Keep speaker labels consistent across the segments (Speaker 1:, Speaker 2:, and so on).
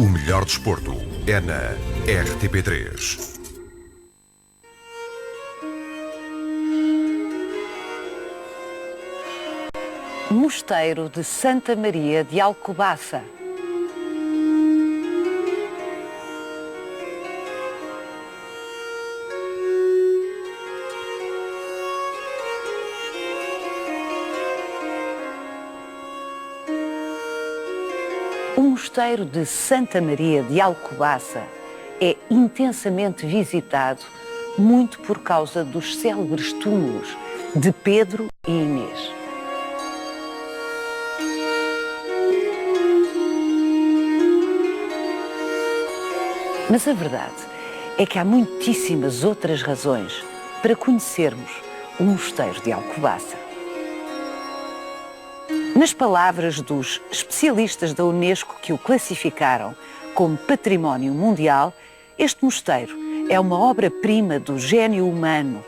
Speaker 1: O melhor desporto é na RTP3.
Speaker 2: Mosteiro de Santa Maria de Alcobaça. O Mosteiro de Santa Maria de Alcobaça é intensamente visitado muito por causa dos célebres túmulos de Pedro e Inês. Mas a verdade é que há muitíssimas outras razões para conhecermos o Mosteiro de Alcobaça. Nas palavras dos especialistas da Unesco que o classificaram como Património Mundial, este mosteiro é uma obra-prima do gênio humano.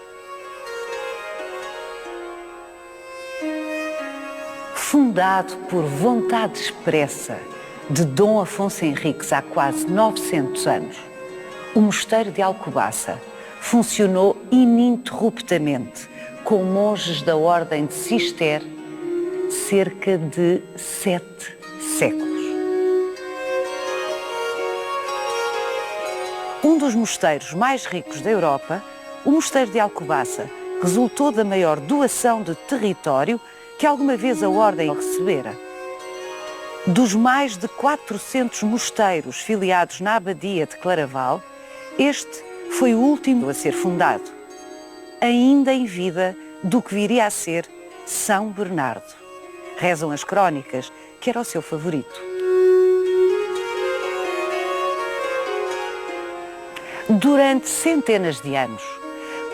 Speaker 2: Fundado por vontade expressa de Dom Afonso Henriques há quase 900 anos, o Mosteiro de Alcobaça funcionou ininterruptamente com monges da Ordem de Cister cerca de 7 séculos. Um dos mosteiros mais ricos da Europa, o Mosteiro de Alcobaça resultou da maior doação de território que alguma vez a Ordem recebera. Dos mais de 400 mosteiros filiados na Abadia de Claraval, este foi o último a ser fundado, ainda em vida do que viria a ser São Bernardo. Rezam as crónicas que era o seu favorito. Durante centenas de anos,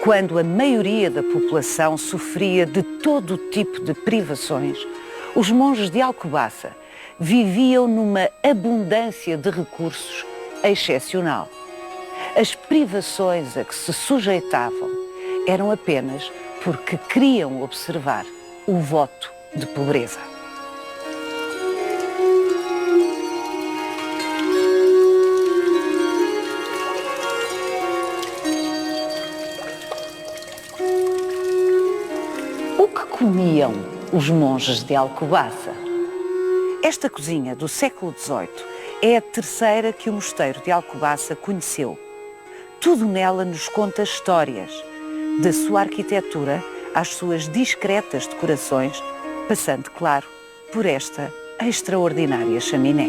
Speaker 2: quando a maioria da população sofria de todo o tipo de privações, os monges de Alcobaça viviam numa abundância de recursos excepcional. As privações a que se sujeitavam eram apenas porque queriam observar o voto de pobreza. O que comiam os monges de Alcobaça? Esta cozinha do século XVIII é a terceira que o Mosteiro de Alcobaça conheceu. Tudo nela nos conta histórias, da sua arquitetura às suas discretas decorações, passando, claro, por esta extraordinária chaminé.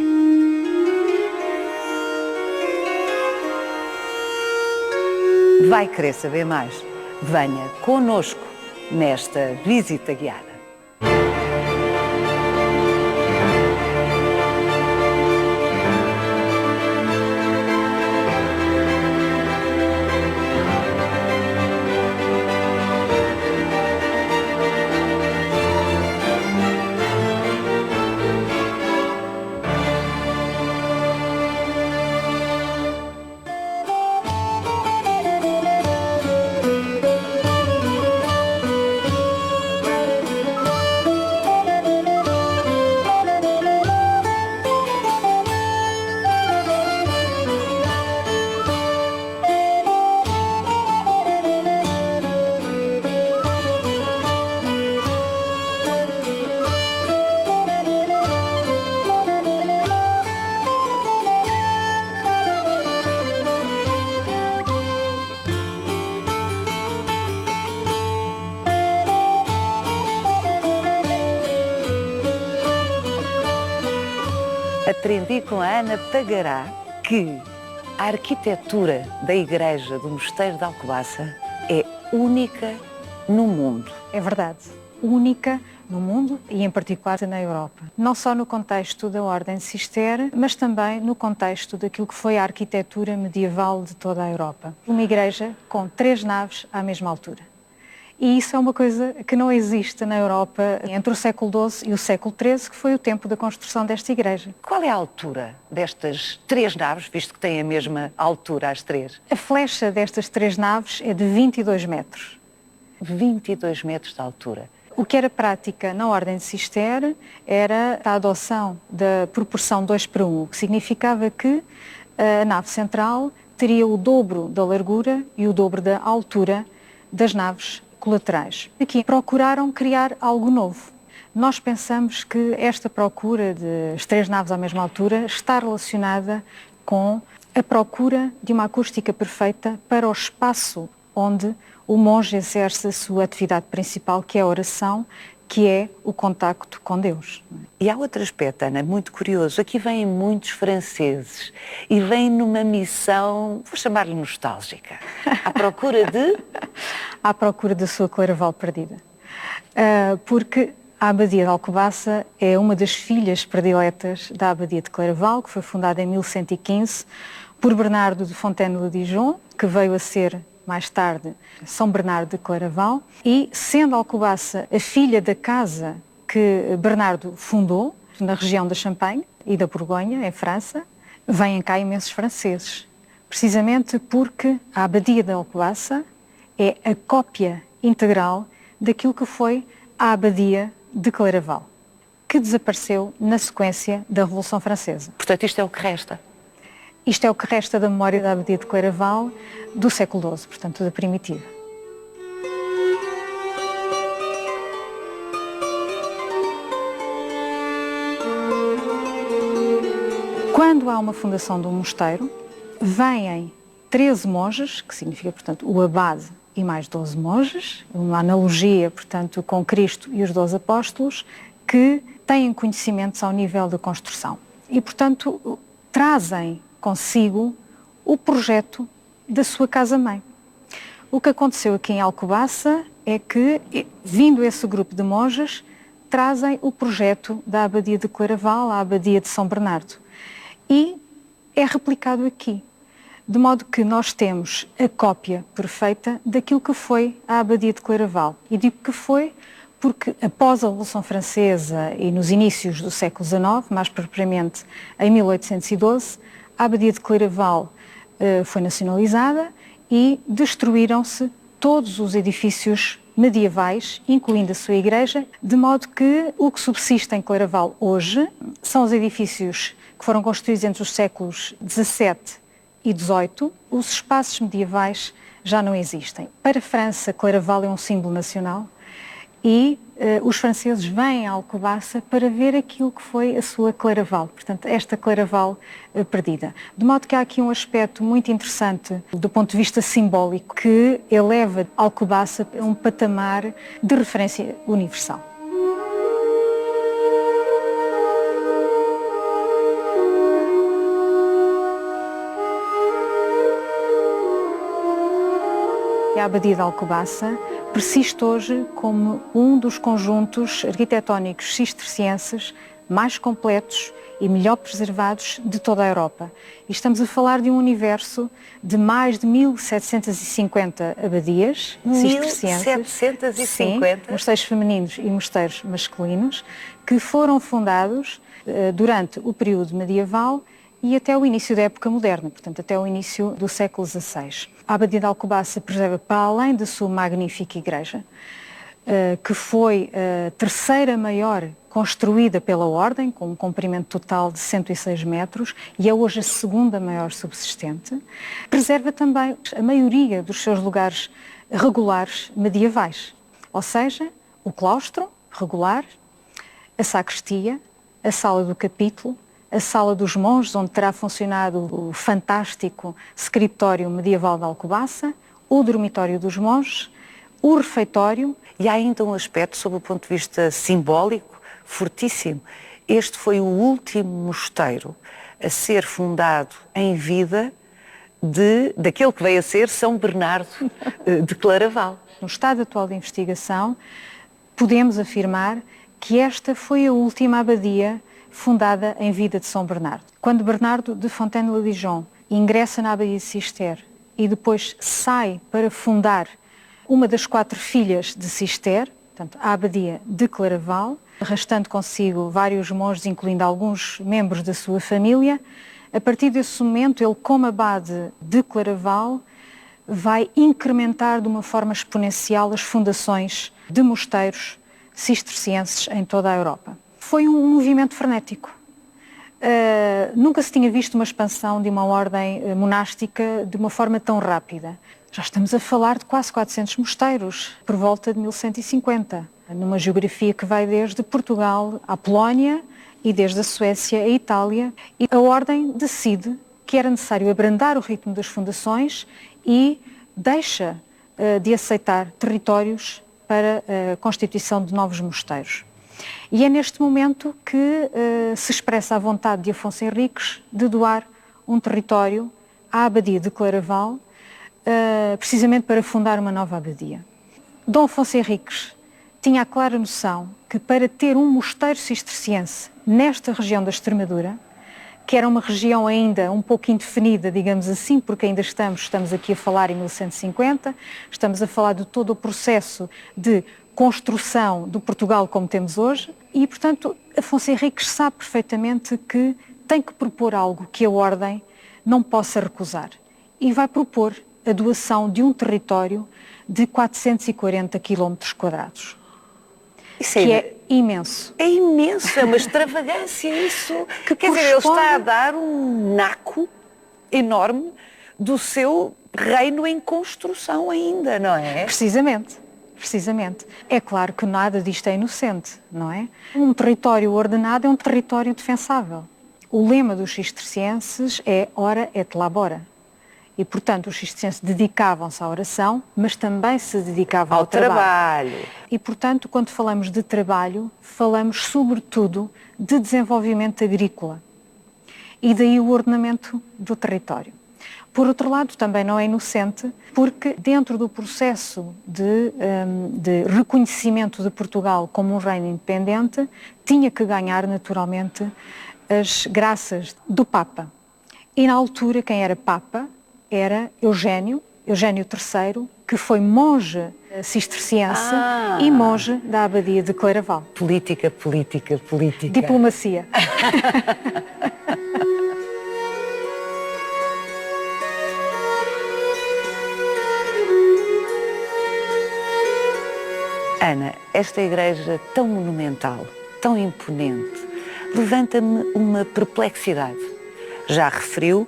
Speaker 2: Vai querer saber mais? Venha connosco nesta visita guiada. Aprendi com a Ana Pagará que a arquitetura da igreja do Mosteiro de Alcobaça é única no mundo.
Speaker 3: É verdade, única no mundo e em particular na Europa. Não só no contexto da Ordem de Cister, mas também no contexto daquilo que foi a arquitetura medieval de toda a Europa. Uma igreja com 3 naves à mesma altura. E isso é uma coisa que não existe na Europa entre o século XII e o século XIII, que foi o tempo da construção desta igreja.
Speaker 2: Qual é a altura destas 3 naves, visto que têm a mesma altura as 3?
Speaker 3: A flecha destas 3 naves é de 22 metros.
Speaker 2: 22 metros de altura.
Speaker 3: O que era prática na Ordem de Cister era a adoção da proporção 2:1, o que significava que a nave central teria o dobro da largura e o dobro da altura das naves colaterais. Aqui procuraram criar algo novo. Nós pensamos que esta procura de as 3 naves à mesma altura está relacionada com a procura de uma acústica perfeita para o espaço onde o monge exerce a sua atividade principal, que é a oração, que é o contacto com Deus.
Speaker 2: E há outro aspecto, Ana, muito curioso. Aqui vêm muitos franceses e vêm numa missão, vou chamar-lhe nostálgica, à procura de...
Speaker 3: À procura da sua Claraval perdida. Porque a Abadia de Alcobaça é uma das filhas prediletas da Abadia de Claraval, que foi fundada em 1115 por Bernardo de Fontaine-le-Dijon, que veio a ser mais tarde São Bernardo de Claraval, e sendo Alcobaça a filha da casa que Bernardo fundou, na região da Champagne e da Borgonha, em França, vêm cá imensos franceses, precisamente porque a Abadia de Alcobaça é a cópia integral daquilo que foi a Abadia de Claraval, que desapareceu na sequência da Revolução Francesa.
Speaker 2: Portanto, isto é o que resta.
Speaker 3: Isto é o que resta da memória da Abadia de Claraval do século XII, portanto, da primitiva. Quando há uma fundação de um mosteiro, vêm 13 monges, que significa, portanto, o abade e mais 12 monges, uma analogia, portanto, com Cristo e os 12 apóstolos, que têm conhecimentos ao nível da construção. E, portanto, trazem consigo o projeto da sua casa-mãe. O que aconteceu aqui em Alcobaça é que, vindo esse grupo de monges, trazem o projeto da Abadia de Claraval, a Abadia de São Bernardo. E é replicado aqui. De modo que nós temos a cópia perfeita daquilo que foi a Abadia de Claraval. E digo que foi porque após a Revolução Francesa e nos inícios do século XIX, mais propriamente em 1812, a Abadia de Claraval foi nacionalizada e destruíram-se todos os edifícios medievais, incluindo a sua igreja, de modo que o que subsiste em Claraval hoje são os edifícios que foram construídos entre os séculos XVII e XVIII. Os espaços medievais já não existem. Para a França, Claraval é um símbolo nacional e os franceses vêm a Alcobaça para ver aquilo que foi a sua Claraval, portanto, esta Claraval perdida. De modo que há aqui um aspecto muito interessante do ponto de vista simbólico que eleva Alcobaça a um patamar de referência universal. A Abadia de Alcobaça persiste hoje como um dos conjuntos arquitetónicos cistercienses mais completos e melhor preservados de toda a Europa. E estamos a falar de um universo de mais de 1750 abadias cistercienses.
Speaker 2: 1750?
Speaker 3: Sim, mosteiros femininos e mosteiros masculinos, que foram fundados durante o período medieval e até o início da época moderna, portanto, até o início do século XVI. A Abadia de Alcobaça preserva, para além da sua magnífica igreja, que foi a terceira maior construída pela Ordem, com um comprimento total de 106 metros, e é hoje a segunda maior subsistente, preserva também a maioria dos seus lugares regulares medievais, ou seja, o claustro regular, a sacristia, a sala do capítulo, a sala dos monges, onde terá funcionado o fantástico scriptório medieval de Alcobaça, o dormitório dos monges, o refeitório.
Speaker 2: E há ainda um aspecto, sob o ponto de vista simbólico, fortíssimo. Este foi o último mosteiro a ser fundado em vida daquele que veio a ser São Bernardo de Claraval.
Speaker 3: No estado atual de investigação, podemos afirmar que esta foi a última abadia fundada em vida de São Bernardo. Quando Bernardo de Fontaine-le-Dijon ingressa na Abadia de Cister e depois sai para fundar uma das 4 filhas de Cister, portanto, a Abadia de Claraval, arrastando consigo vários monges, incluindo alguns membros da sua família, a partir desse momento, ele, como abade de Claraval, vai incrementar de uma forma exponencial as fundações de mosteiros cistercienses em toda a Europa. Foi um movimento frenético. Nunca se tinha visto uma expansão de uma ordem monástica de uma forma tão rápida. Já estamos a falar de quase 400 mosteiros, por volta de 1150, numa geografia que vai desde Portugal à Polónia e desde a Suécia à Itália. E a ordem decide que era necessário abrandar o ritmo das fundações e deixa de aceitar territórios para a constituição de novos mosteiros. E é neste momento que se expressa a vontade de Afonso Henriques de doar um território à Abadia de Claraval, precisamente para fundar uma nova abadia. Dom Afonso Henriques tinha a clara noção que para ter um mosteiro cisterciense nesta região da Extremadura, que era uma região ainda um pouco indefinida, digamos assim, porque ainda estamos aqui a falar em 1150, estamos a falar de todo o processo de construção do Portugal como temos hoje e, portanto, Afonso Henriques sabe perfeitamente que tem que propor algo que a Ordem não possa recusar e vai propor a doação de um território de 440 km².
Speaker 2: Isso
Speaker 3: que é imenso.
Speaker 2: É imenso, é uma extravagância isso. Quer dizer, ele está a dar um naco enorme do seu reino em construção ainda, não é?
Speaker 3: Precisamente. É claro que nada disto é inocente, não é? Um território ordenado é um território defensável. O lema dos cistercienses é ora et labora. E, portanto, os cistercienses dedicavam-se à oração, mas também se dedicavam ao trabalho. E, portanto, quando falamos de trabalho, falamos sobretudo de desenvolvimento agrícola. E daí o ordenamento do território. Por outro lado, também não é inocente, porque dentro do processo de reconhecimento de Portugal como um reino independente, tinha que ganhar, naturalmente, as graças do Papa. E, na altura, quem era Papa era Eugênio III, que foi monge cisterciense e monge da Abadia de Claraval.
Speaker 2: Política.
Speaker 3: Diplomacia.
Speaker 2: Ana, esta igreja tão monumental, tão imponente, levanta-me uma perplexidade. Já referiu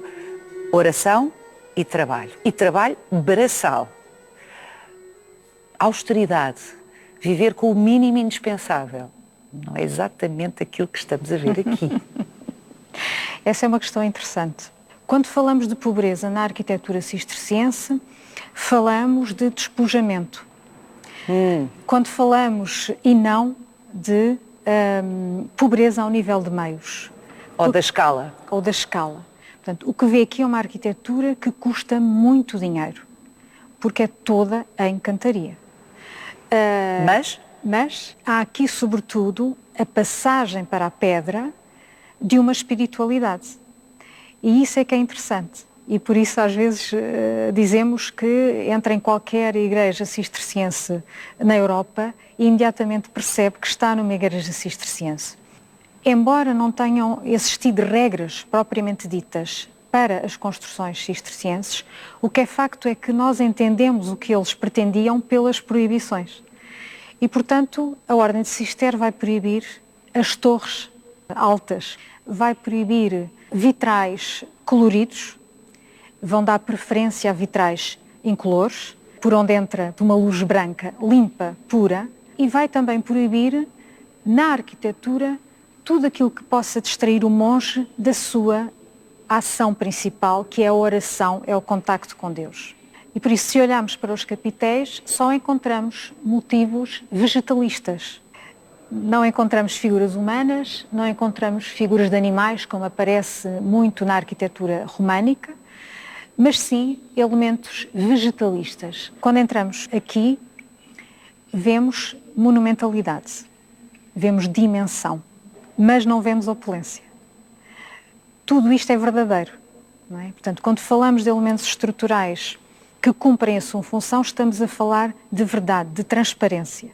Speaker 2: oração e trabalho braçal. Austeridade, viver com o mínimo indispensável, não é exatamente aquilo que estamos a ver aqui.
Speaker 3: Essa é uma questão interessante. Quando falamos de pobreza na arquitetura cisterciense, falamos de despojamento. Quando falamos, e não, de pobreza ao nível de meios.
Speaker 2: Ou da escala.
Speaker 3: Portanto, o que vê aqui é uma arquitetura que custa muito dinheiro, porque é toda em cantaria. Mas há aqui, sobretudo, a passagem para a pedra de uma espiritualidade. E isso é que é interessante. E por isso, às vezes, dizemos que entra em qualquer igreja cisterciense na Europa e imediatamente percebe que está numa igreja cisterciense. Embora não tenham existido regras propriamente ditas para as construções cistercienses, o que é facto é que nós entendemos o que eles pretendiam pelas proibições. E, portanto, a Ordem de Cister vai proibir as torres altas, vai proibir vitrais coloridos, vão dar preferência a vitrais incolores, por onde entra uma luz branca, limpa, pura, e vai também proibir, na arquitetura, tudo aquilo que possa distrair o monge da sua ação principal, que é a oração, é o contacto com Deus. E por isso, se olharmos para os capitéis, só encontramos motivos vegetalistas. Não encontramos figuras humanas, não encontramos figuras de animais, como aparece muito na arquitetura românica, mas sim elementos vegetalistas. Quando entramos aqui, vemos monumentalidade, vemos dimensão, mas não vemos opulência. Tudo isto é verdadeiro, não é? Portanto, quando falamos de elementos estruturais que cumprem a sua função, estamos a falar de verdade, de transparência.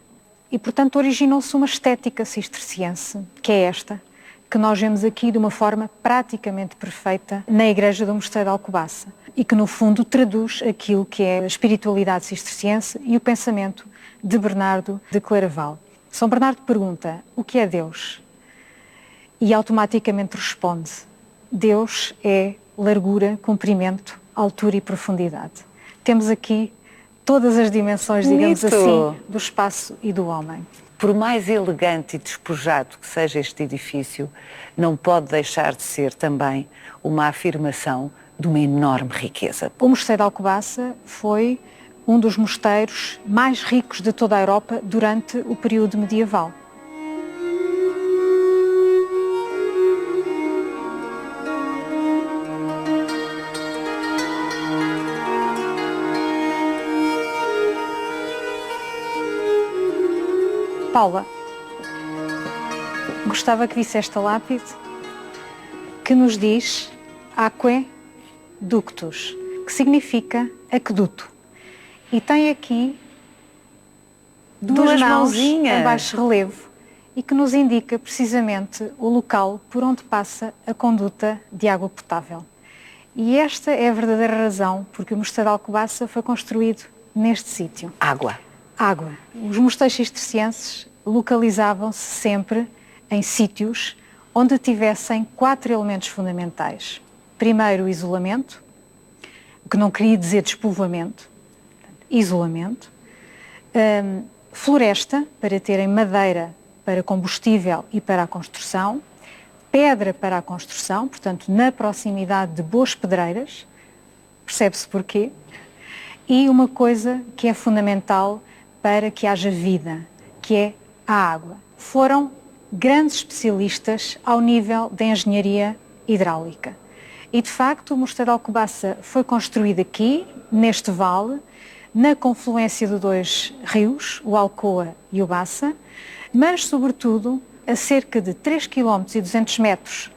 Speaker 3: E, portanto, originou-se uma estética cisterciense, que é esta, que nós vemos aqui de uma forma praticamente perfeita na Igreja do Mosteiro de Alcobaça e que, no fundo, traduz aquilo que é a espiritualidade cisterciense e o pensamento de Bernardo de Claraval. São Bernardo pergunta: o que é Deus? E automaticamente responde: Deus é largura, comprimento, altura e profundidade. Temos aqui todas as dimensões, digamos
Speaker 2: Bonito.
Speaker 3: assim, do espaço e do homem.
Speaker 2: Por mais elegante e despojado que seja este edifício, não pode deixar de ser também uma afirmação de uma enorme riqueza.
Speaker 3: O Mosteiro de Alcobaça foi um dos mosteiros mais ricos de toda a Europa durante o período medieval. Paula, gostava que visse esta lápide que nos diz Aqueductus, que significa aqueduto. E tem aqui duas mãos
Speaker 2: mãozinhas
Speaker 3: em baixo relevo e que nos indica precisamente o local por onde passa a conduta de água potável. E esta é a verdadeira razão porque o Mosteiro de Alcobaça foi construído neste sítio.
Speaker 2: Água.
Speaker 3: Água. Os mosteiros cistercienses localizavam-se sempre em sítios onde tivessem 4 elementos fundamentais. Primeiro, o isolamento, o que não queria dizer despovoamento. Isolamento. Floresta, para terem madeira para combustível e para a construção. Pedra para a construção, portanto, na proximidade de boas pedreiras. Percebe-se porquê. E uma coisa que é fundamental para que haja vida, que é a água. Foram grandes especialistas ao nível da engenharia hidráulica. E, de facto, o Mosteiro de Alcobaça foi construído aqui, neste vale, na confluência de 2 rios, o Alcoa e o Baça, mas, sobretudo, a cerca de 3 km e 200 metros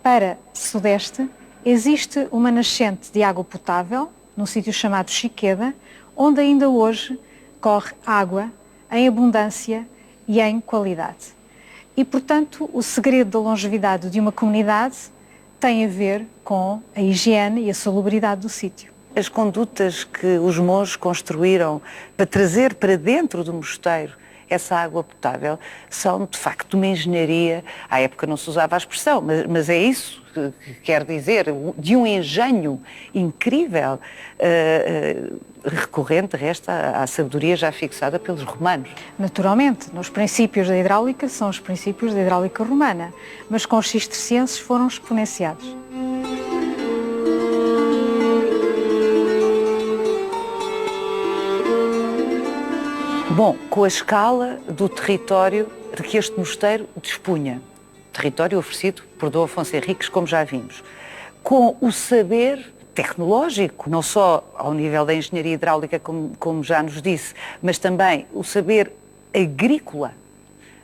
Speaker 3: para sudeste, existe uma nascente de água potável, num sítio chamado Chiqueda, onde ainda hoje corre água em abundância e em qualidade. E, portanto, o segredo da longevidade de uma comunidade tem a ver com a higiene e a salubridade do sítio.
Speaker 2: As condutas que os monges construíram para trazer para dentro do mosteiro essa água potável são, de facto, uma engenharia. À época não se usava a expressão, mas é isso que quer dizer, de um engenho incrível, recorrente, resta à sabedoria já fixada pelos romanos.
Speaker 3: Naturalmente, nos princípios da hidráulica são os princípios da hidráulica romana, mas com os cistercienses foram exponenciados.
Speaker 2: Bom, com a escala do território de que este mosteiro dispunha, território oferecido por Dom Afonso Henriques, como já vimos, com o saber tecnológico, não só ao nível da engenharia hidráulica, como já nos disse, mas também o saber agrícola,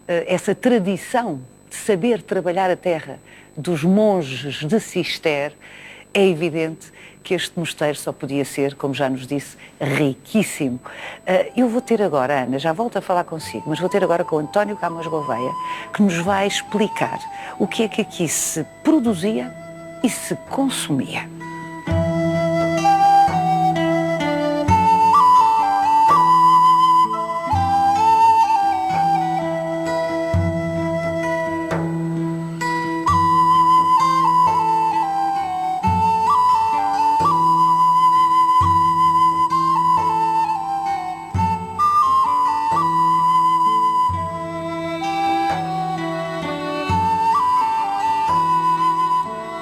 Speaker 2: essa tradição de saber trabalhar a terra dos monges de Cister, é evidente que este mosteiro só podia ser, como já nos disse, riquíssimo. Eu vou ter agora, Ana, já volto a falar consigo, mas vou ter agora com o António Camões Gouveia, que nos vai explicar o que é que aqui se produzia e se consumia.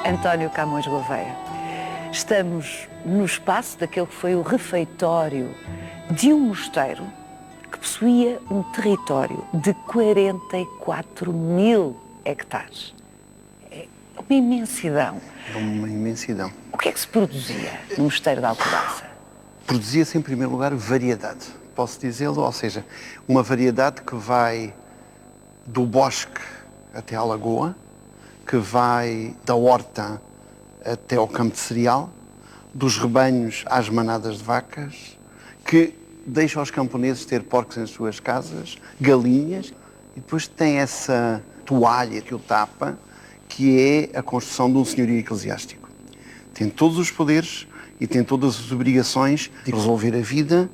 Speaker 2: António Camões Gouveia. Estamos no espaço daquele que foi o refeitório de um mosteiro que possuía um território de 44.000 hectares. É uma imensidão.
Speaker 4: É uma imensidão.
Speaker 2: O que é que se produzia no mosteiro de Alcobaça?
Speaker 4: Produzia-se, em primeiro lugar, variedade. Posso dizê-lo, ou seja, uma variedade que vai do bosque até à lagoa, que vai da horta até ao campo de cereal, dos rebanhos às manadas de vacas, que deixa os camponeses ter porcos em suas casas, galinhas, e depois tem essa toalha que o tapa, que é a construção de um senhorio eclesiástico. Tem todos os poderes e tem todas as obrigações de resolver a vida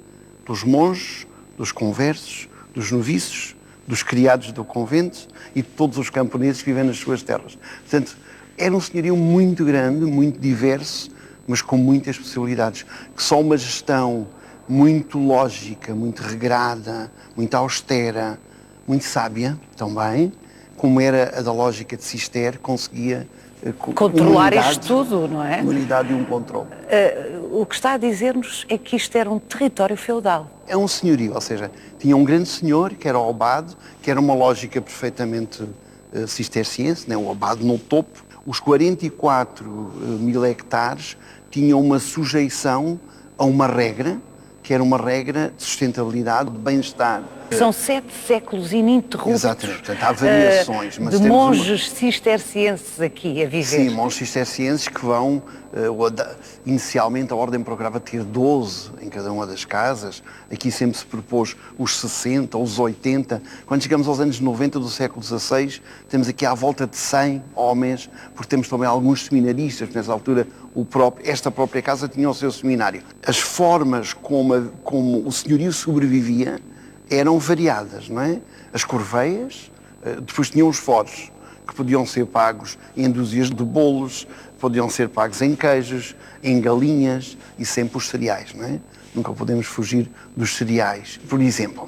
Speaker 4: dos monges, dos conversos, dos noviços, dos criados do convento e de todos os camponeses que vivem nas suas terras. Portanto, era um senhorio muito grande, muito diverso, mas com muitas possibilidades, que só uma gestão muito lógica, muito regrada, muito austera, muito sábia também, como era a da lógica de Cister, conseguia
Speaker 2: controlar isto tudo, não é?
Speaker 4: Uma unidade e um controle.
Speaker 2: O que está a dizer-nos é que isto era um território feudal.
Speaker 4: É um senhorio, ou seja, tinha um grande senhor, que era o abade, que era uma lógica perfeitamente cisterciense, né? O abade no topo. Os 44 mil hectares tinham uma sujeição a uma regra, que era uma regra de sustentabilidade, de bem-estar.
Speaker 2: São 7 séculos ininterruptos.
Speaker 4: Exatamente, portanto há variações. Mas
Speaker 2: de
Speaker 4: temos
Speaker 2: monges cistercienses aqui a viver.
Speaker 4: Sim, monges cistercienses que vão, inicialmente a ordem procurava ter 12 em cada uma das casas, aqui sempre se propôs os 60, os 80, quando chegamos aos anos 90 do século XVI, temos aqui à volta de 100 homens, porque temos também alguns seminaristas, nessa altura esta própria casa tinha o seu seminário. As formas como o senhorio sobrevivia eram variadas, não é? As corveias, depois tinham os foros, que podiam ser pagos em dúzias de bolos, podiam ser pagos em queijos, em galinhas e sempre os cereais, não é? Nunca podemos fugir dos cereais. Por exemplo,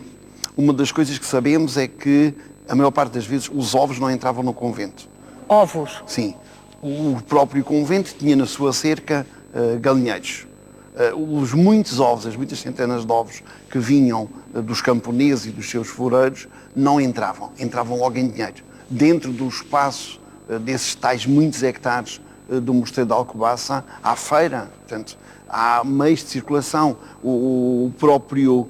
Speaker 4: uma das coisas que sabemos é que a maior parte das vezes os ovos não entravam no convento.
Speaker 2: Ovos?
Speaker 4: Sim. O próprio convento tinha na sua cerca galinheiros. Os muitos ovos, as muitas centenas de ovos que vinham dos camponeses e dos seus foreiros não entravam logo em dinheiro. Dentro do espaço desses tais muitos hectares do Mosteiro de Alcobaça, há feira, portanto, há meios de circulação. O próprio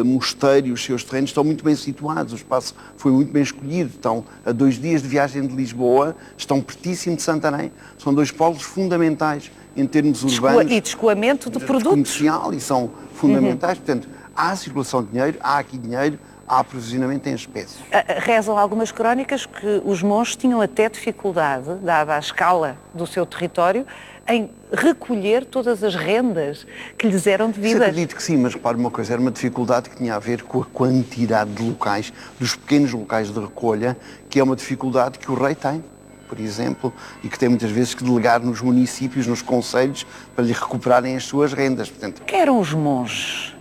Speaker 4: mosteiro e os seus terrenos estão muito bem situados, o espaço foi muito bem escolhido, estão a 2 dias de viagem de Lisboa, estão pertíssimo de Santarém, são 2 polos fundamentais em termos urbanos.
Speaker 2: E de escoamento de produtos.
Speaker 4: Comercial, e são fundamentais, portanto, há circulação de dinheiro, há aqui dinheiro, há aprovisionamento em espécies.
Speaker 2: Rezam algumas crónicas que os monges tinham até dificuldade, dada a escala do seu território, em recolher todas as rendas que lhes eram devidas.
Speaker 4: Acredito que sim, mas repare uma coisa, era uma dificuldade que tinha a ver com a quantidade de locais, dos pequenos locais de recolha, que é uma dificuldade que o rei tem, por exemplo, e que tem muitas vezes que delegar nos municípios, nos concelhos, para lhe recuperarem as suas rendas. Portanto,
Speaker 2: que eram os monges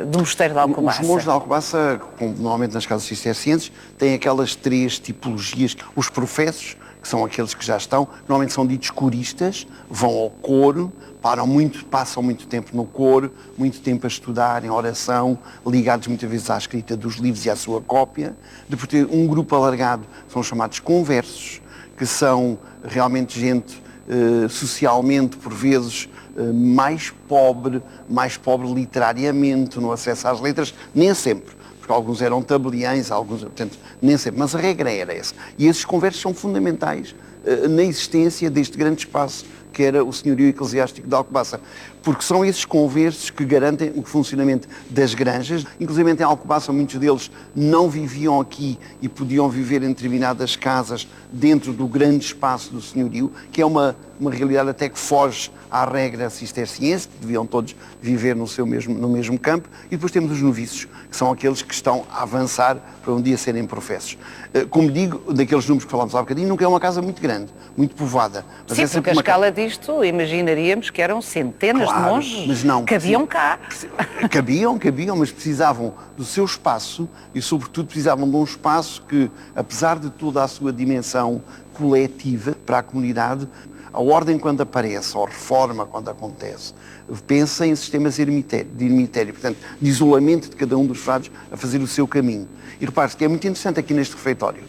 Speaker 2: do Mosteiro de Alcobaça?
Speaker 4: Os monges de Alcobaça, como normalmente nas casas cistercienses, têm aquelas 3 tipologias. Os professos, que são aqueles que já estão, normalmente são ditos coristas, vão ao coro, passam muito tempo no coro, muito tempo a estudar em oração, ligados muitas vezes à escrita dos livros e à sua cópia. Depois ter um grupo alargado, são os chamados conversos, que são realmente gente socialmente, por vezes, mais pobre literariamente, no acesso às letras, nem sempre, porque alguns eram tabeliães, portanto, nem sempre, mas a regra era essa. E esses conversos são fundamentais na existência deste grande espaço que era o senhorio eclesiástico de Alcobaça, porque são esses conversos que garantem o funcionamento das granjas. Inclusive em Alcobaça muitos deles não viviam aqui e podiam viver em determinadas casas dentro do grande espaço do senhorio, que é uma realidade até que foge à regra cisterciense, que deviam todos viver no mesmo campo. E depois temos os noviços, que são aqueles que estão a avançar para um dia serem professos. Como digo, daqueles números que falámos há bocadinho, nunca é uma casa muito grande, muito povoada.
Speaker 2: Mas sim, porque a escala disto, imaginaríamos que eram centenas de monges,
Speaker 4: mas não,
Speaker 2: cabiam cá.
Speaker 4: Cabiam, mas precisavam do seu espaço e, sobretudo, precisavam de um espaço que, apesar de toda a sua dimensão coletiva para a comunidade, a ordem quando aparece, ou a reforma quando acontece, pensa em sistemas de ermitério, portanto, de isolamento de cada um dos frades a fazer o seu caminho. E repare-se que é muito interessante aqui neste refeitório,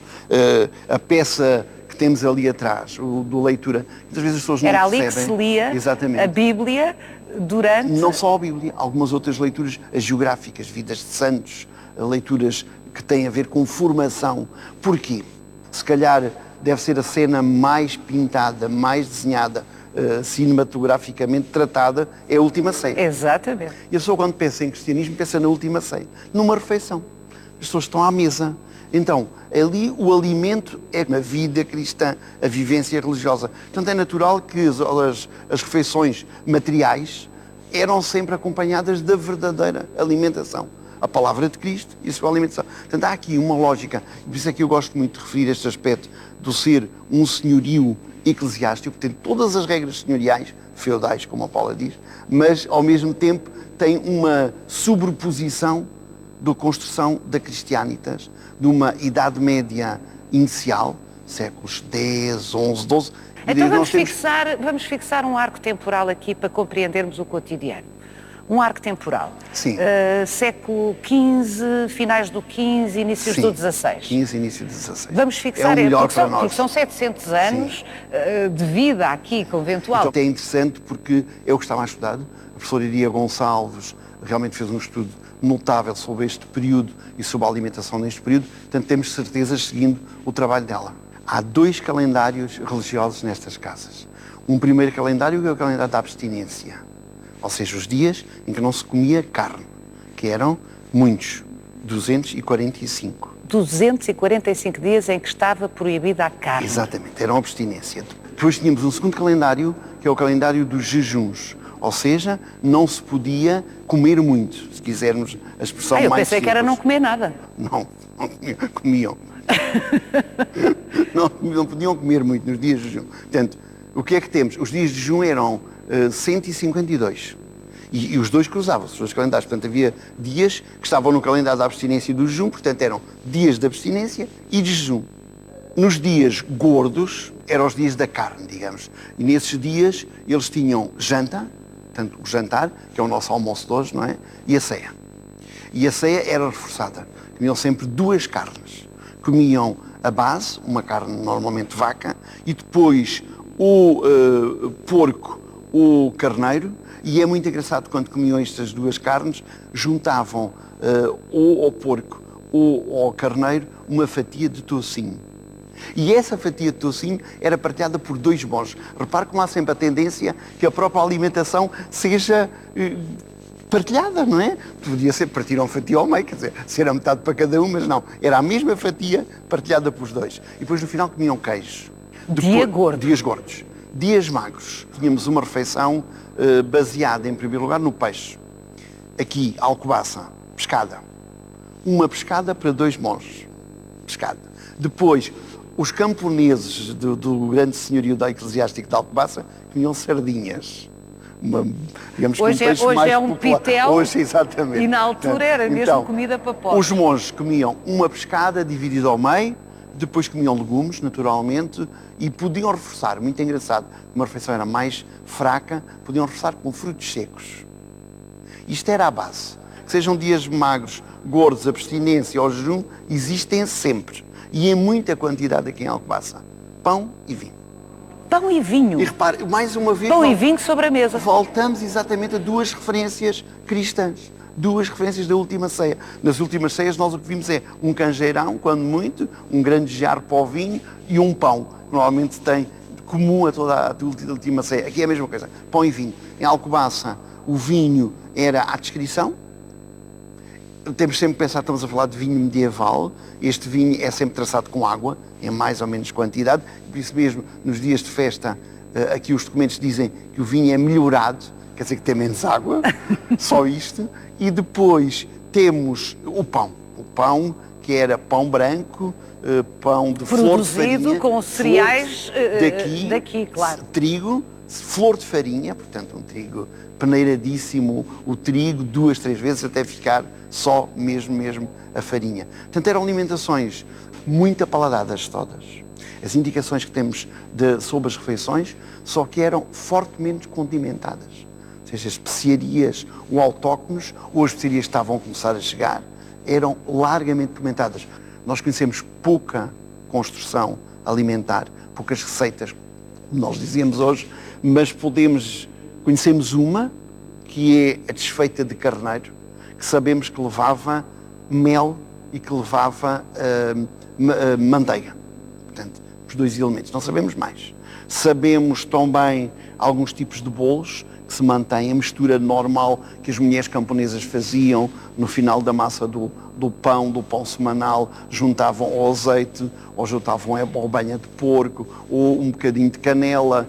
Speaker 4: a peça que temos ali atrás, do leitura, muitas vezes as pessoas não percebem.
Speaker 2: Era ali que se lia
Speaker 4: exatamente
Speaker 2: a Bíblia durante...
Speaker 4: Não só a Bíblia, algumas outras leituras, as geográficas, vidas de santos, leituras que têm a ver com formação. Porquê? Se calhar deve ser a cena mais pintada, mais desenhada, cinematograficamente tratada, é a Última Ceia.
Speaker 2: Exatamente.
Speaker 4: E a pessoa, quando pensa em cristianismo, pensa na Última Ceia, numa refeição. As pessoas estão à mesa. Então, ali o alimento é a vida cristã, a vivência religiosa. Portanto, é natural que as refeições materiais eram sempre acompanhadas da verdadeira alimentação. a palavra de Cristo e a sua alimentação. Portanto, há aqui uma lógica, por isso é que eu gosto muito de referir este aspecto do ser um senhorio eclesiástico, que tem todas as regras senhoriais, feudais, como a Paula diz, mas, ao mesmo tempo, tem uma sobreposição da construção da Cristianitas, de uma Idade Média inicial, séculos X, XI, XII.
Speaker 2: Então vamos fixar um arco temporal aqui para compreendermos o cotidiano. Um arco temporal.
Speaker 4: Sim.
Speaker 2: Século XV, finais do XV, inícios do XVI.
Speaker 4: XV, início do XVI.
Speaker 2: Vamos fixar,
Speaker 4: é o melhor para nós.
Speaker 2: Porque são 700 anos de vida aqui conventual.
Speaker 4: Então, é interessante porque é o que está mais estudado. A professora Iria Gonçalves realmente fez um estudo notável sobre este período e sobre a alimentação neste período. Portanto, temos certezas seguindo o trabalho dela. Há 2 calendários religiosos nestas casas. Um primeiro calendário que é o calendário da abstinência, ou seja, os dias em que não se comia carne, que eram muitos, 245.
Speaker 2: 245 dias em que estava proibida a carne.
Speaker 4: Exatamente, era uma abstinência. Depois tínhamos um segundo calendário, que é o calendário dos jejuns, ou seja, não se podia comer muito, se quisermos a expressão mais
Speaker 2: eu pensei
Speaker 4: simples.
Speaker 2: que era não comer nada.
Speaker 4: Não comiam. não podiam comer muito nos dias de jejum. Portanto, o que é que temos? Os dias de jejum eram 152. E os dois cruzavam-se, os dois calendários. Portanto, havia dias que estavam no calendário da abstinência e do jejum, portanto, eram dias de abstinência e de jejum. Nos dias gordos, eram os dias da carne, digamos. E nesses dias, eles tinham janta, portanto, o jantar, que é o nosso almoço de hoje, não é? E a ceia. E a ceia era reforçada. Comiam sempre 2 carnes. Comiam a base, uma carne normalmente vaca, e depois o porco, o carneiro, e é muito engraçado quando comiam estas 2 carnes, juntavam ou ao porco ou ao carneiro uma fatia de toucinho. E essa fatia de toucinho era partilhada por 2 monges. Repare como há sempre a tendência que a própria alimentação seja partilhada, não é? Podia ser partir uma fatia ao meio, quer dizer, ser a metade para cada um, mas não. Era a mesma fatia partilhada pelos 2. E depois no final comiam queijo.
Speaker 2: Dia gordo.
Speaker 4: Dias gordos. Dias magros. Tínhamos uma refeição baseada, em primeiro lugar, no peixe. Aqui, alcobaça, pescada. Uma pescada para 2 monges. Pescada. Depois, os camponeses do grande senhorio da eclesiástica de Alcobaça comiam sardinhas. Digamos
Speaker 2: hoje
Speaker 4: que um peixe
Speaker 2: hoje
Speaker 4: mais
Speaker 2: é um
Speaker 4: popular.
Speaker 2: pitel.
Speaker 4: Hoje, exatamente.
Speaker 2: E na altura era mesmo comida para pobres.
Speaker 4: Os monges comiam uma pescada dividida ao meio, depois comiam legumes, naturalmente, e podiam reforçar, muito engraçado, uma refeição era mais fraca, podiam reforçar com frutos secos. Isto era a base. Que sejam dias magros, gordos, abstinência ou jejum, existem sempre. E em muita quantidade aqui em Alcobaça. Pão e vinho.
Speaker 2: Pão e vinho.
Speaker 4: E repare, mais uma vez...
Speaker 2: Pão e vinho sobre a mesa.
Speaker 4: Voltamos exatamente a 2 referências cristãs. 2 referências da última ceia. Nas últimas ceias nós o que vimos é um canjeirão, quando muito, um grande jarro para o vinho e um pão. Normalmente tem comum a toda a última ceia. Aqui é a mesma coisa. Pão e vinho. Em Alcobaça o vinho era à descrição. Temos sempre que pensar, estamos a falar de vinho medieval. Este vinho é sempre traçado com água, em mais ou menos quantidade. Por isso mesmo, nos dias de festa, aqui os documentos dizem que o vinho é melhorado, quer dizer que tem menos água, só isto. E depois temos o pão. O pão, que era pão branco, pão de flor de farinha.
Speaker 2: Produzido com cereais daqui, claro.
Speaker 4: Trigo, flor de farinha, portanto um trigo peneiradíssimo, o trigo 2, 3 vezes até ficar só mesmo a farinha. Portanto, eram alimentações muito apaladadas todas. As indicações que temos sobre as refeições, só que eram fortemente condimentadas. Ou seja, as especiarias ou autóctones, ou as especiarias que estavam a começar a chegar, eram largamente comentadas. Nós conhecemos pouca construção alimentar, poucas receitas, como nós dizíamos hoje, mas conhecemos uma, que é a desfeita de carneiro, que sabemos que levava mel e que levava manteiga. Portanto, os 2 elementos. Não sabemos mais. Sabemos também alguns tipos de bolos que se mantêm, a mistura normal que as mulheres camponesas faziam no final da massa do pão semanal, juntavam ao azeite, ou juntavam ao banha de porco, ou um bocadinho de canela,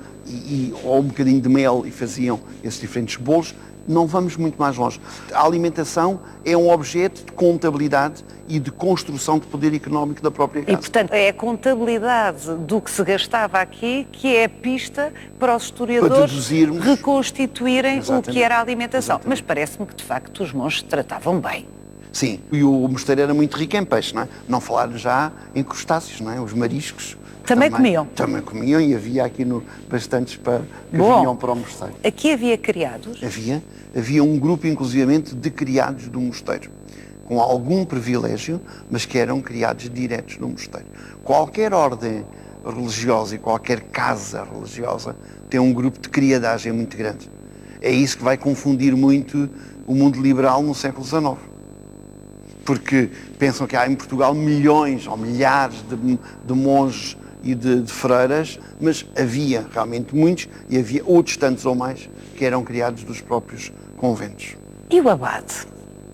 Speaker 4: ou um bocadinho de mel, e faziam esses diferentes bolos. Não vamos muito mais longe. A alimentação é um objeto de contabilidade e de construção de poder económico da própria casa.
Speaker 2: E, portanto, é a contabilidade do que se gastava aqui que é a pista para os historiadores reconstituírem o que era a alimentação. Mas parece-me que, de facto, os monges tratavam bem.
Speaker 4: Sim, e o mosteiro era muito rico em peixe, não é? Não falar já em crustáceos, não é? Os mariscos.
Speaker 2: Também comiam?
Speaker 4: Também comiam e havia aqui bastantes que vinham para o mosteiro.
Speaker 2: Aqui havia criados?
Speaker 4: Havia um grupo, inclusivamente, de criados do mosteiro, com algum privilégio, mas que eram criados diretos no mosteiro. Qualquer ordem religiosa e qualquer casa religiosa tem um grupo de criadagem muito grande. É isso que vai confundir muito o mundo liberal no século XIX. Porque pensam que há em Portugal milhões ou milhares de monges e de freiras, mas havia realmente muitos e havia outros tantos ou mais que eram criados dos próprios conventos.
Speaker 2: E o abade?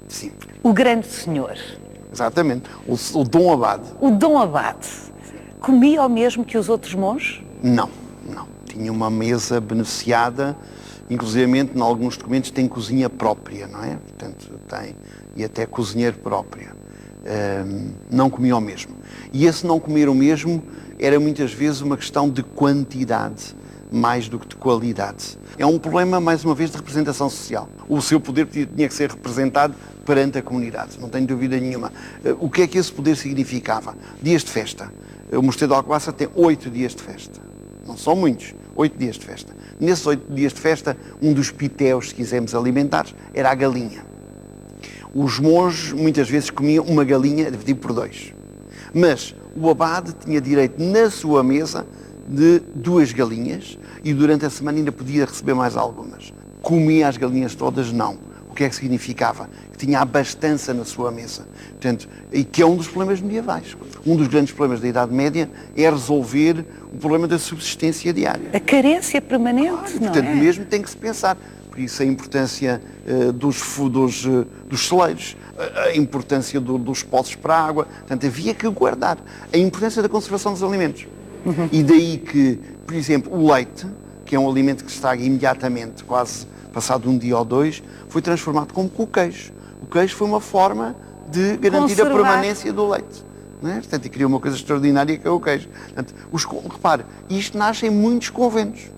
Speaker 4: Sim.
Speaker 2: O grande senhor?
Speaker 4: Exatamente. O Dom Abade.
Speaker 2: O Dom Abade comia o mesmo que os outros monges?
Speaker 4: Não. Tinha uma mesa beneficiada, inclusivamente em alguns documentos tem cozinha própria, não é? Portanto, tem, e até cozinheiro próprio. Não comia o mesmo. E esse não comer o mesmo era muitas vezes uma questão de quantidade, mais do que de qualidade. É um problema, mais uma vez, de representação social. O seu poder tinha que ser representado perante a comunidade, não tenho dúvida nenhuma. O que é que esse poder significava? Dias de festa. O Mosteiro de Alcobaça tem 8 dias de festa. Não são muitos, 8 dias de festa. Nesses 8 dias de festa, um dos pitéus, se quisermos alimentares, era a galinha. Os monges muitas vezes comiam uma galinha dividida por 2. Mas o abade tinha direito na sua mesa de 2 galinhas e durante a semana ainda podia receber mais algumas. Comia as galinhas todas? Não. O que é que significava? Que tinha abastança na sua mesa. Portanto, e que é um dos problemas medievais. Um dos grandes problemas da Idade Média é resolver o problema da subsistência diária.
Speaker 2: A carência permanente, não
Speaker 4: portanto,
Speaker 2: é?
Speaker 4: mesmo tem que se pensar. Por isso a importância dos celeiros, a importância dos poços para a água. Portanto, havia que guardar. A importância da conservação dos alimentos. E daí que, por exemplo, o leite, que é um alimento que se estraga imediatamente, quase passado um dia ou 2, foi transformado como com o queijo. O queijo foi uma forma de garantir a permanência do leite. Não é? Portanto, e criou uma coisa extraordinária que é o queijo. Portanto, repare, isto nasce em muitos conventos.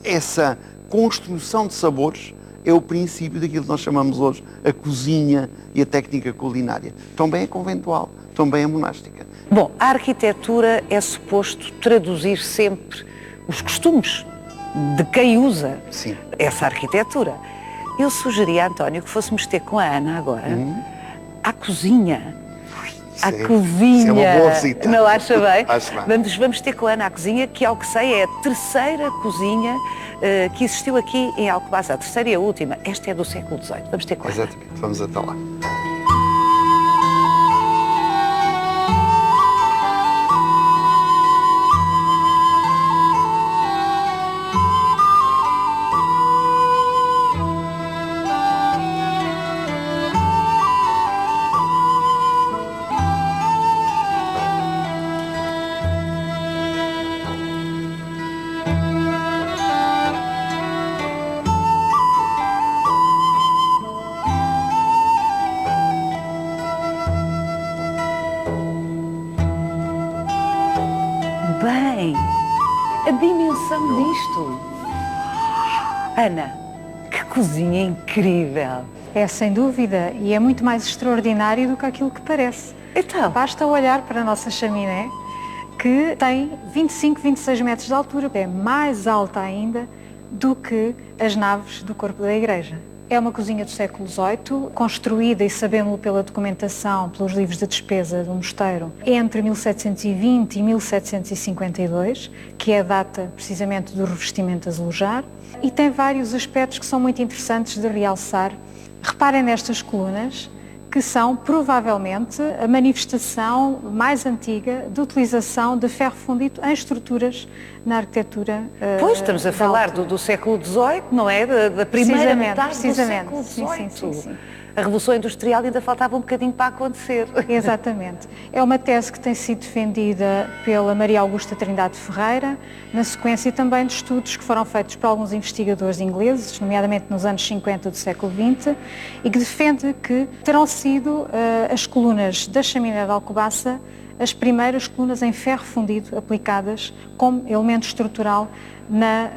Speaker 4: Essa construção de sabores é o princípio daquilo que nós chamamos hoje a cozinha e a técnica culinária. Também é conventual, também é monástica.
Speaker 2: Bom, a arquitetura é suposto traduzir sempre os costumes de quem usa essa arquitetura. Eu sugeria, António, que fôssemos ter com a Ana agora à cozinha. À cozinha.
Speaker 4: Isso é uma boa visita.
Speaker 2: Não acha bem?
Speaker 4: Acho bem.
Speaker 2: Vamos ter com a Ana à cozinha, que ao que sei é a terceira cozinha que existiu aqui em Alcobaça. A terceira e a última. Esta é do século XVIII. Vamos ter com a Ana.
Speaker 4: Exatamente. Vamos até lá.
Speaker 2: Bem, a dimensão disto. Ana, que cozinha incrível.
Speaker 3: É sem dúvida, e é muito mais extraordinário do que aquilo que parece.
Speaker 2: Então?
Speaker 3: Basta olhar para a nossa chaminé, que tem 25, 26 metros de altura. É mais alta ainda do que as naves do corpo da igreja. É uma cozinha do século XVIII, construída, e sabemos pela documentação, pelos livros de despesa do mosteiro, entre 1720 e 1752, que é a data precisamente do revestimento azulejar, e tem vários aspectos que são muito interessantes de realçar. Reparem nestas colunas, que são provavelmente a manifestação mais antiga de utilização de ferro fundido em estruturas na arquitetura.
Speaker 2: Pois, estamos a falar do século XVIII, não é? Da primeira metade do século XVIII.
Speaker 3: Sim.
Speaker 2: a Revolução Industrial ainda faltava um bocadinho para acontecer.
Speaker 3: Exatamente. É uma tese que tem sido defendida pela Maria Augusta Trindade Ferreira, na sequência também de estudos que foram feitos por alguns investigadores ingleses, nomeadamente nos anos 50 do século XX, e que defende que terão sido as colunas da chaminé de Alcobaça as primeiras colunas em ferro fundido aplicadas como elemento estrutural na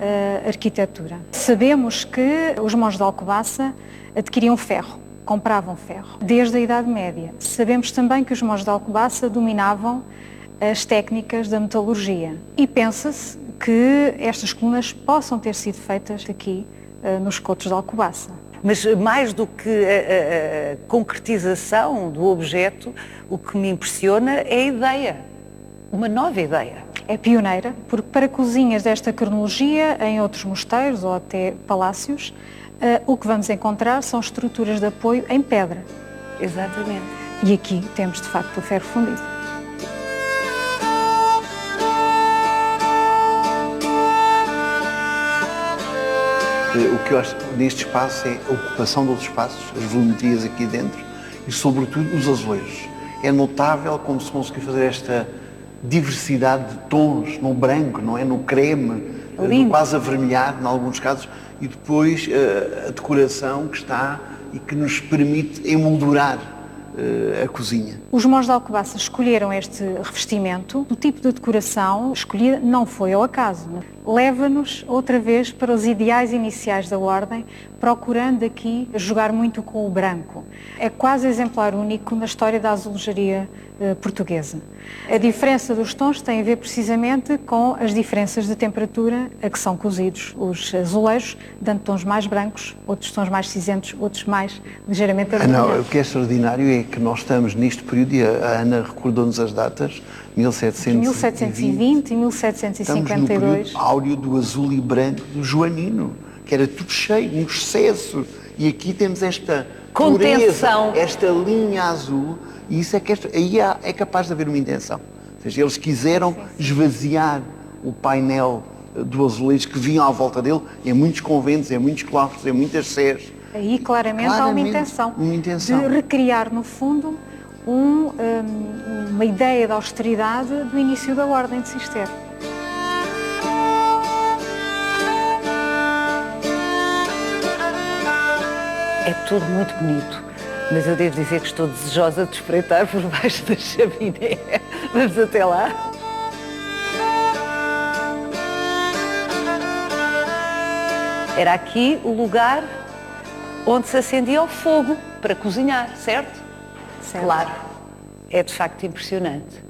Speaker 3: arquitetura. Sabemos que os monges de Alcobaça adquiriam ferro, compravam ferro, desde a Idade Média. Sabemos também que os monges de Alcobaça dominavam as técnicas da metalurgia e pensa-se que estas colunas possam ter sido feitas aqui nos Cotos de Alcobaça.
Speaker 2: Mas mais do que a concretização do objeto, o que me impressiona é a ideia, uma nova ideia.
Speaker 3: É pioneira, porque para cozinhas desta cronologia, em outros mosteiros ou até palácios, o que vamos encontrar são estruturas de apoio em pedra.
Speaker 2: Exatamente.
Speaker 3: E aqui temos, de facto, o ferro fundido.
Speaker 4: O que eu acho neste espaço é a ocupação dos espaços, as volumetrias aqui dentro e, sobretudo, os azulejos. É notável como se conseguiu fazer esta diversidade de tons, no branco, não é? No creme, no quase avermelhado, em alguns casos, e depois a decoração que está e que nos permite emoldurar a cozinha.
Speaker 3: Os monges de Alcobaça escolheram este revestimento. O tipo de decoração escolhida não foi ao acaso. Leva-nos outra vez para os ideais iniciais da ordem, procurando aqui jogar muito com o branco. É quase exemplar único na história da azulejaria portuguesa. A diferença dos tons tem a ver precisamente com as diferenças de temperatura a que são cozidos os azulejos, dando tons mais brancos, outros tons mais cinzentos, outros mais ligeiramente avermelhados.
Speaker 4: Não, o que é extraordinário é que nós estamos neste período, e a Ana recordou-nos as datas,
Speaker 3: 1720 e 1752.
Speaker 4: Estamos no período áureo do azul e branco do joanino, que era tudo cheio, um excesso. E aqui temos esta
Speaker 2: contenção,
Speaker 4: pureza, esta linha azul, e isso é que aí é capaz de haver uma intenção. Ou seja, eles quiseram esvaziar o painel do azulejo que vinha à volta dele em muitos conventos, em muitos claustros, em muitas sés.
Speaker 3: Aí claramente há uma intenção de recriar, no fundo, uma ideia de austeridade do início da Ordem de Cister.
Speaker 2: É tudo muito bonito, mas eu devo dizer que estou desejosa de espreitar por baixo da chaminé. Vamos até lá? Era aqui o lugar onde se acendia o fogo para cozinhar, certo?
Speaker 3: Certo.
Speaker 2: Claro. É de facto impressionante.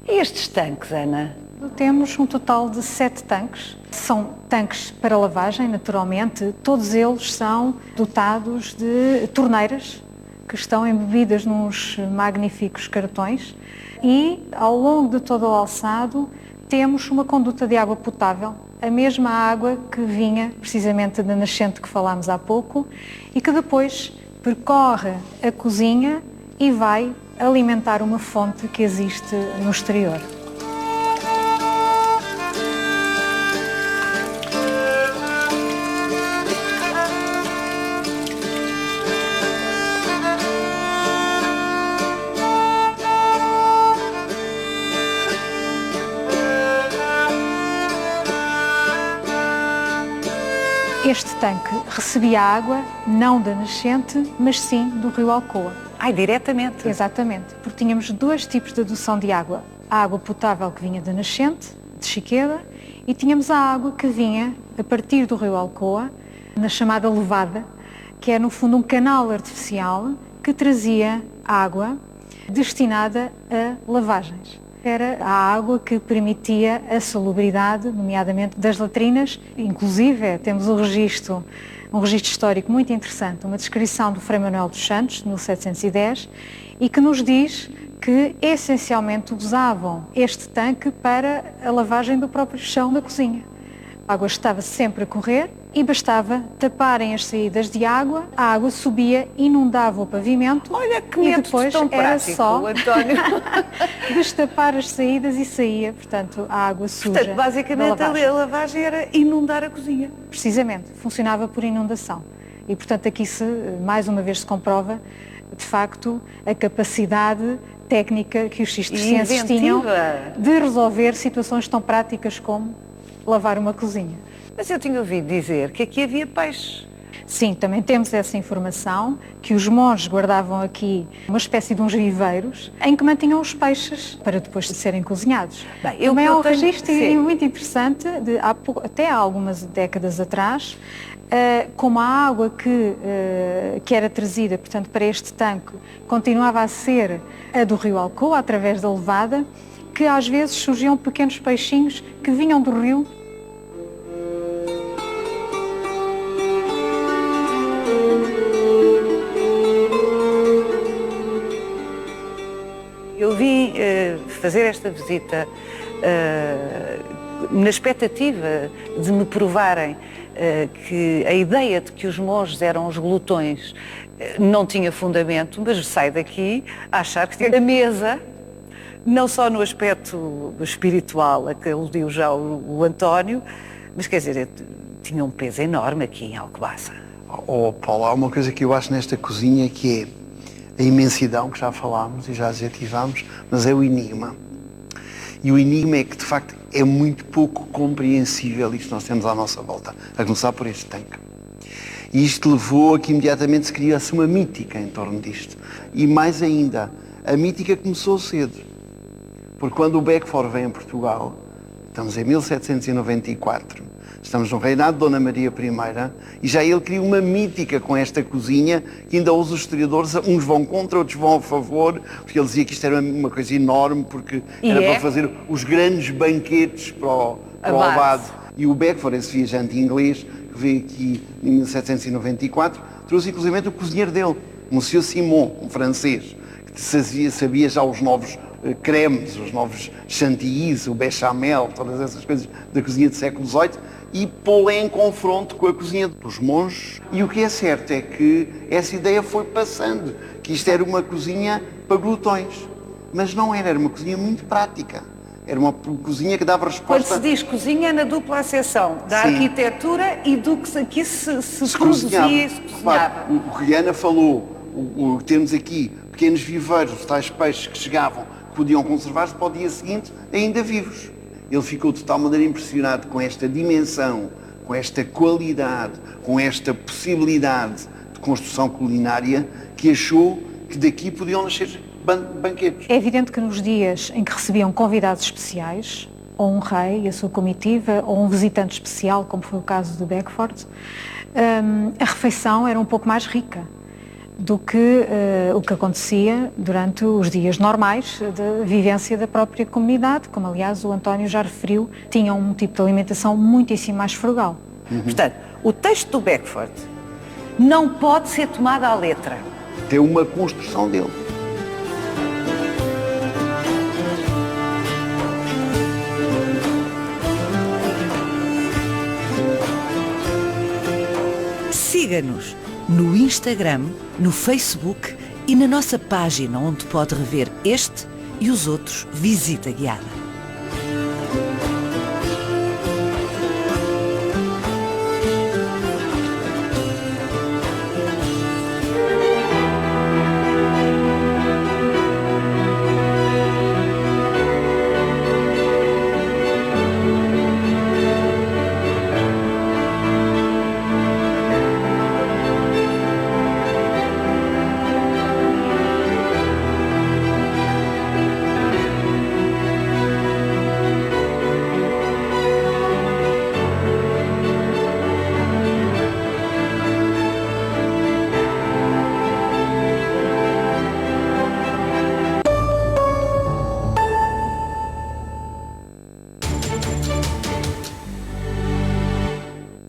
Speaker 2: E estes tanques, Ana?
Speaker 3: Temos um total de 7 tanques. São tanques para lavagem, naturalmente. Todos eles são dotados de torneiras que estão embebidas nos magníficos cartões. E, ao longo de todo o alçado, temos uma conduta de água potável, a mesma água que vinha precisamente da nascente que falámos há pouco e que depois percorre a cozinha e vai alimentar uma fonte que existe no exterior. Este tanque recebia água, não da nascente, mas sim do rio Alcoa.
Speaker 2: Ai, diretamente?
Speaker 3: Exatamente, porque tínhamos 2 tipos de adução de água. A água potável que vinha da nascente, de Chiqueda, e tínhamos a água que vinha a partir do rio Alcoa, na chamada levada, que é no fundo um canal artificial que trazia água destinada a lavagens. Era a água que permitia a salubridade, nomeadamente das latrinas. Inclusive, temos um registro histórico muito interessante, uma descrição do Frei Manuel dos Santos, de 1710, e que nos diz que essencialmente usavam este tanque para a lavagem do próprio chão da cozinha. A água estava sempre a correr e bastava taparem as saídas de água, a água subia, inundava o pavimento.
Speaker 2: Olha que
Speaker 3: e
Speaker 2: método
Speaker 3: depois
Speaker 2: tão
Speaker 3: era
Speaker 2: prático,
Speaker 3: só
Speaker 2: António.
Speaker 3: destapar as saídas e saía, portanto, a água suja.
Speaker 2: Portanto, basicamente
Speaker 3: da lavagem.
Speaker 2: a lavagem era inundar a cozinha.
Speaker 3: Precisamente, funcionava por inundação. E, portanto, aqui mais uma vez se comprova, de facto, a capacidade técnica que os cistercienses tinham de resolver situações tão práticas como lavar uma cozinha.
Speaker 2: Mas eu tinha ouvido dizer que aqui havia peixes.
Speaker 3: Sim, também temos essa informação, que os monges guardavam aqui uma espécie de uns viveiros em que mantinham os peixes para depois de serem cozinhados.
Speaker 2: Bem,
Speaker 3: também há um registro muito interessante, até há algumas décadas atrás, como a água que era trazida, portanto, para este tanque, continuava a ser a do rio Alcoa, através da levada, que às vezes surgiam pequenos peixinhos que vinham do rio.
Speaker 2: Eu vim fazer esta visita na expectativa de me provarem que a ideia de que os monges eram os glutões não tinha fundamento, mas saio daqui a achar que a mesa, não só no aspecto espiritual, a que aludiu já o António, mas quer dizer, tinha um peso enorme aqui em Alcobaça.
Speaker 4: Oh, Paulo, há uma coisa que eu acho nesta cozinha que é a imensidão, que já falámos e já adjetivámos, mas é o enigma. E o enigma é que, de facto, é muito pouco compreensível isto que nós temos à nossa volta, a começar por este tanque. E isto levou a que imediatamente se criasse uma mítica em torno disto. E mais ainda, a mítica começou cedo. Porque quando o Beckford vem a Portugal, estamos em 1794, estamos no reinado de Dona Maria I, e já ele cria uma mítica com esta cozinha, que ainda os historiadores, uns vão contra, outros vão a favor, porque ele dizia que isto era uma coisa enorme, porque era para fazer os grandes banquetes para o abade. E o Beckford, esse viajante inglês, que veio aqui em 1794, trouxe inclusive o cozinheiro dele, Monsieur Simon, um francês, que sabia já os novos cremes, os novos chantilly, o bechamel, todas essas coisas da cozinha do século XVIII, e pô-la em confronto com a cozinha dos monges. E o que é certo é que essa ideia foi passando, que isto era uma cozinha para glutões. Mas não era uma cozinha muito prática. Era uma cozinha que dava resposta...
Speaker 2: Quando se diz cozinha, é na dupla acessão da arquitetura e do que aqui se produzia e se cozinhava.
Speaker 4: O Rihanna falou, temos aqui pequenos viveiros, tais peixes que chegavam, que podiam conservar-se para o dia seguinte ainda vivos. Ele ficou de tal maneira impressionado com esta dimensão, com esta qualidade, com esta possibilidade de construção culinária, que achou que daqui podiam nascer banquetes.
Speaker 3: É evidente que nos dias em que recebiam convidados especiais, ou um rei e a sua comitiva, ou um visitante especial, como foi o caso de Beckford, a refeição era um pouco mais rica do que o que acontecia durante os dias normais de vivência da própria comunidade, como aliás o António já referiu, tinha um tipo de alimentação muitíssimo mais frugal.
Speaker 2: Portanto, o texto do Beckford não pode ser tomado à letra.
Speaker 4: Tem uma construção dele.
Speaker 2: Siga-nos no Instagram, no Facebook e na nossa página, onde pode rever este e os outros Visita Guiada.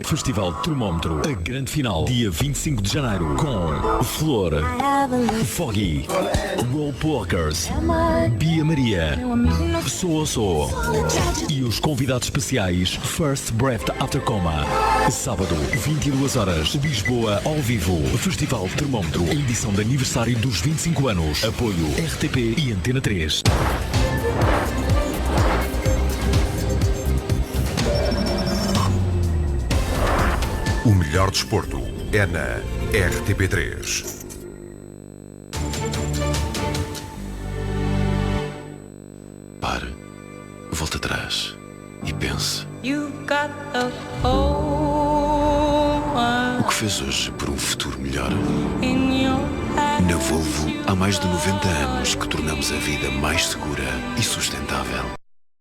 Speaker 5: Festival Termómetro, a grande final, dia 25 de janeiro, com Flor, Foggy, World Walkers, Bia Maria, Sou e os convidados especiais First Breath After Coma. Sábado, 22 horas, Lisboa, ao vivo. Festival Termómetro, a edição de aniversário dos 25 anos. Apoio RTP e Antena 3.
Speaker 1: O melhor desporto, é na RTP3.
Speaker 6: Pare, volte atrás e pense. O que fez hoje por um futuro melhor? Na Volvo, há mais de 90 anos que tornamos a vida mais segura e sustentável.